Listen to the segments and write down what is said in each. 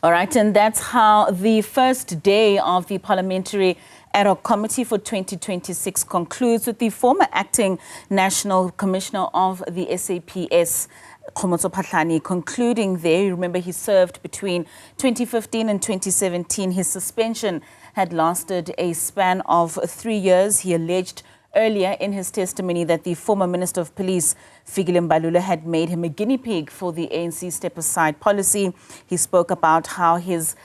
All right, and that's how the first day of the Parliamentary Ad hoc Committee for 2026 concludes, with the former acting National Commissioner of the SAPS, Khomotso Phahlane, concluding there. You remember he served between 2015 and 2017. His suspension had lasted a span of 3 years. He alleged earlier in his testimony that the former Minister of Police, Fikile Mbalula, had made him a guinea pig for the ANC step-aside policy. He spoke about how his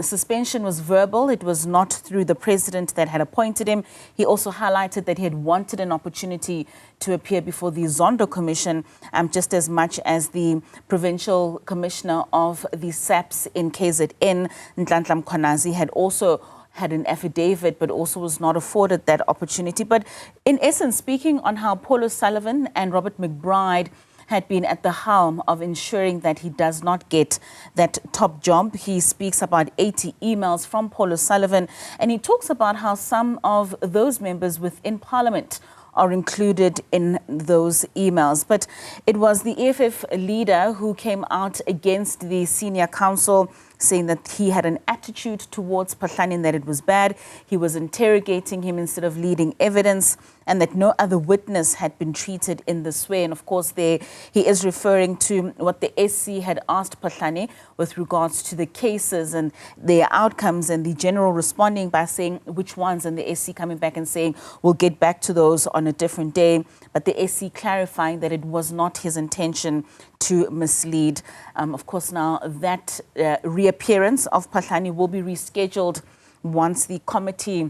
suspension was verbal. It was not through the president that had appointed him. He also highlighted that he had wanted an opportunity to appear before the Zondo Commission, just as much as the provincial commissioner of the SAPS in KZN, Nhlanhla Mkhwanazi, had also had an affidavit, but also was not afforded that opportunity. But in essence, speaking on how Paul O'Sullivan and Robert McBride had been at the helm of ensuring that he does not get that top job. He speaks about 80 emails from Paul O'Sullivan, and he talks about how some of those members within Parliament are included in those emails. But it was the EFF leader who came out against the senior counsel, saying that he had an attitude towards Phahlane and that it was bad. He was interrogating him instead of leading evidence, and that no other witness had been treated in this way. And of course, there he is referring to what the SC had asked Phahlane with regards to the cases and their outcomes, and the general responding by saying which ones, and the SC coming back and saying, we'll get back to those on a different day. But the SC clarifying that it was not his intention to mislead. Of course, now that reappearance of Phahlane will be rescheduled once the committee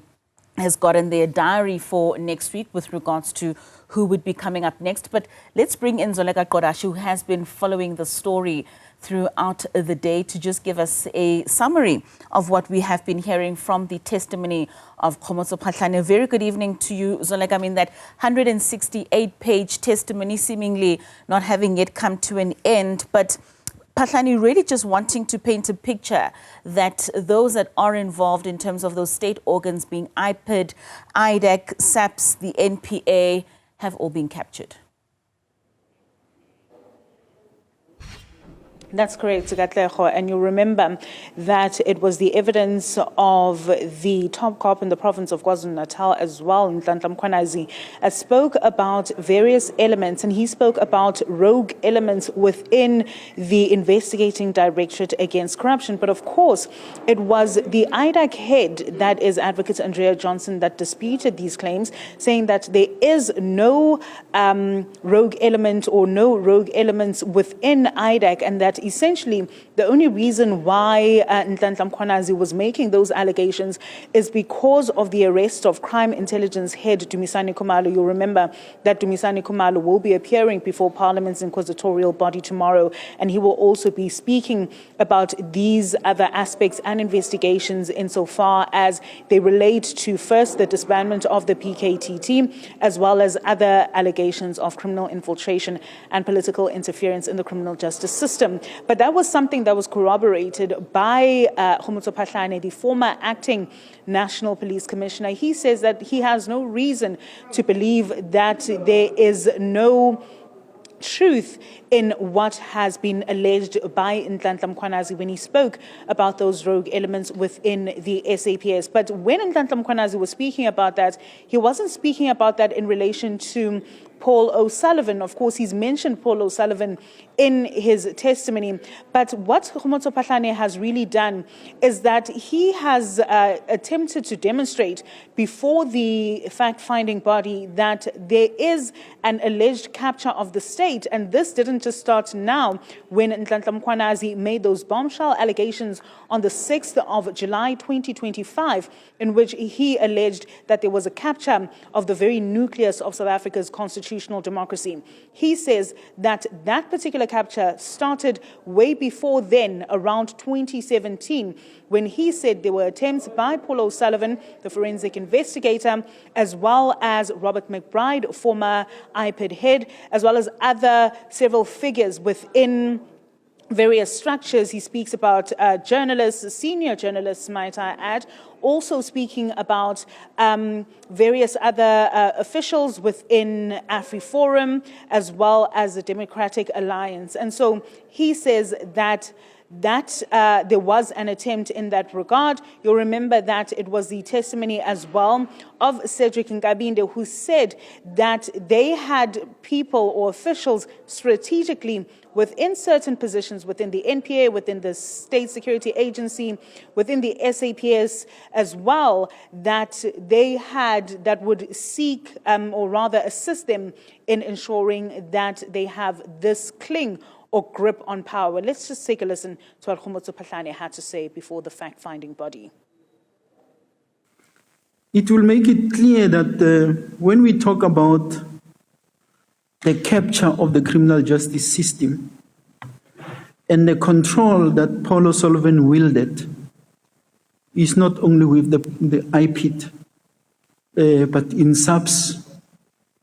has gotten their diary for next week with regards to who would be coming up next. But let's bring in Zoleka Qodashe, who has been following the story throughout the day, to just give us a summary of what we have been hearing from the testimony of Khomotso Phahlane. A very good evening to you, Zoleka. I mean, that 168-page testimony seemingly not having yet come to an end, but Phahlane really just wanting to paint a picture that those that are involved in terms of those state organs being IPID, IDAC, SAPS, the NPA, have all been captured. That's correct, Gatlego. And you'll remember that it was the evidence of the top cop in the province of KwaZulu-Natal as well, Nhlanhla Mkhwanazi, spoke about various elements, and he spoke about rogue elements within the investigating directorate against corruption. But of course, it was the IDAC head, that is Advocate Andrea Johnson, that disputed these claims, saying that there is no rogue element or no rogue elements within IDAC, and that essentially the only reason why Nhlanhla Mkhwanazi was making those allegations is because of the arrest of crime intelligence head Dumisani Khumalo. You'll remember that Dumisani Khumalo will be appearing before Parliament's inquisitorial body tomorrow, and he will also be speaking about these other aspects and investigations insofar as they relate to, first, the disbandment of the PKTT, as well as other allegations of criminal infiltration and political interference in the criminal justice system. But that was something that was corroborated by Khomotso Phahlane, the former acting National Police Commissioner. He says that he has no reason to believe that there is no truth in what has been alleged by Nhlanhla Mkhwanazi when he spoke about those rogue elements within the SAPS. But when Nhlanhla Mkhwanazi was speaking about that, he wasn't speaking about that in relation to Paul O'Sullivan. Of course, he's mentioned Paul O'Sullivan in his testimony. But what Khomotso Phahlane has really done is that he has attempted to demonstrate before the fact-finding body that there is an alleged capture of the state. And this didn't just start now when Nhlanhla Mkhwanazi made those bombshell allegations on the 6th of July 2025, in which he alleged that there was a capture of the very nucleus of South Africa's constitutional democracy. He says that that particular capture started way before then, around 2017, when he said there were attempts by Paul O'Sullivan, the forensic investigator, as well as Robert McBride, former IPID head, as well as other several figures within various structures. He speaks about journalists, senior journalists, might I add, also speaking about various other officials within AfriForum, as well as the Democratic Alliance. And so he says that that there was an attempt in that regard. You'll remember that it was the testimony as well of Cedric Nkabinde, who said that they had people or officials strategically within certain positions within the NPA, within the State Security Agency, within the SAPS as well, that they had that would seek or rather assist them in ensuring that they have this cling or grip on power. Let's just take a listen to what Khomotso Phahlane had to say before the fact-finding body. It will make it clear that when we talk about the capture of the criminal justice system and the control that Paul O'Sullivan wielded is not only with the IPIT, but in SAPS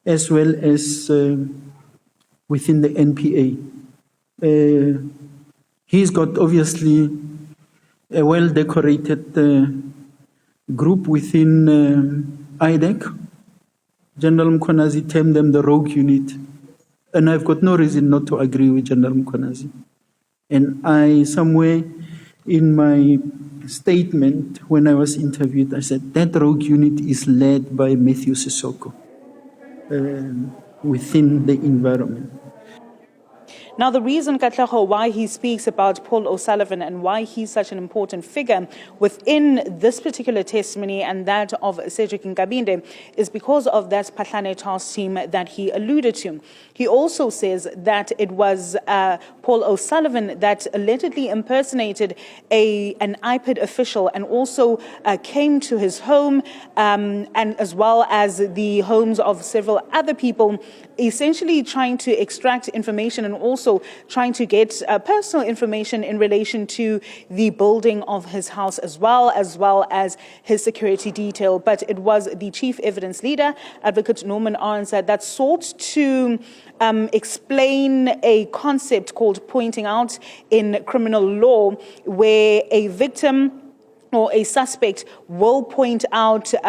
as well as within the NPA. He's got obviously a well-decorated group within IDEC. General Mkhwanazi termed them the rogue unit. And I've got no reason not to agree with General Mkhwanazi. And I, somewhere in my statement, when I was interviewed, I said that rogue unit is led by Matthew Sissoko within the environment. Now, the reason, Katlaho, why he speaks about Paul O'Sullivan and why he's such an important figure within this particular testimony and that of Cedric Nkabinde is because of that Phahlane task team that he alluded to. He also says that it was Paul O'Sullivan that allegedly impersonated an IPID official and also came to his home and as well as the homes of several other people, essentially trying to extract information and also trying to get personal information in relation to the building of his house as well as his security detail. But it was the chief evidence leader, Advocate Norman Arnsad, that sought to explain a concept called pointing out in criminal law, where a victim or a suspect will point out to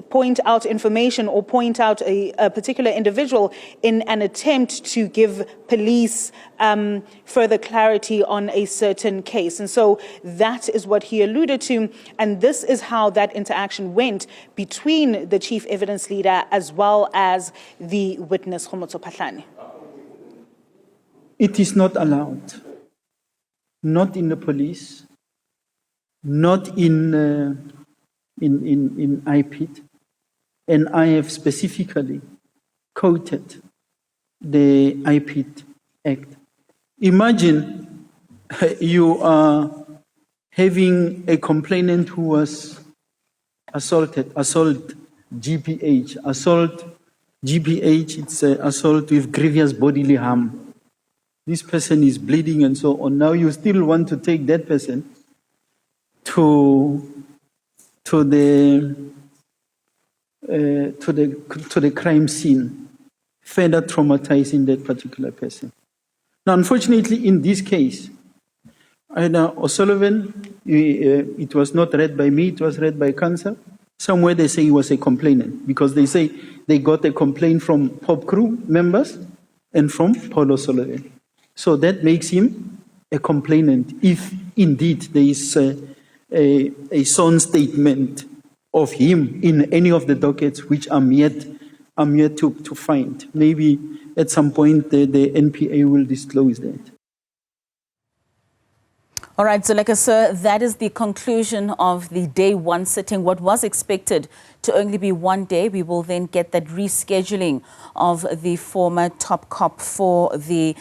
point out information or point out a particular individual in an attempt to give police further clarity on a certain case. And so that is what he alluded to. And this is how that interaction went between the chief evidence leader as well as the witness, Khomotso Phahlane. It is not allowed, not in the police, not in IPIT, and I have specifically quoted the IPIT Act. Imagine you are having a complainant who was assault GPH, it's assault with grievous bodily harm. This person is bleeding and so on. Now you still want to take that person to the crime scene, further traumatizing that particular person. Now, unfortunately, in this case, O'Sullivan, it was not read by me, it was read by counsel. Somewhere they say he was a complainant because they say they got a complaint from Pop Crew members and from Paul O'Sullivan. So that makes him a complainant if indeed there is a sworn statement of him in any of the dockets which I'm yet to find. Maybe at some point the NPA will disclose that. All right, Zoleka, sir, that is the conclusion of the day one sitting. What was expected to only be one day, we will then get that rescheduling of the former top cop for the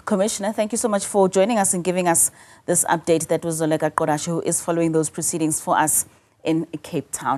commissioner. Thank you so much for joining us and giving us this update. That was Zoleka Qodashe, who is following those proceedings for us in Cape Town.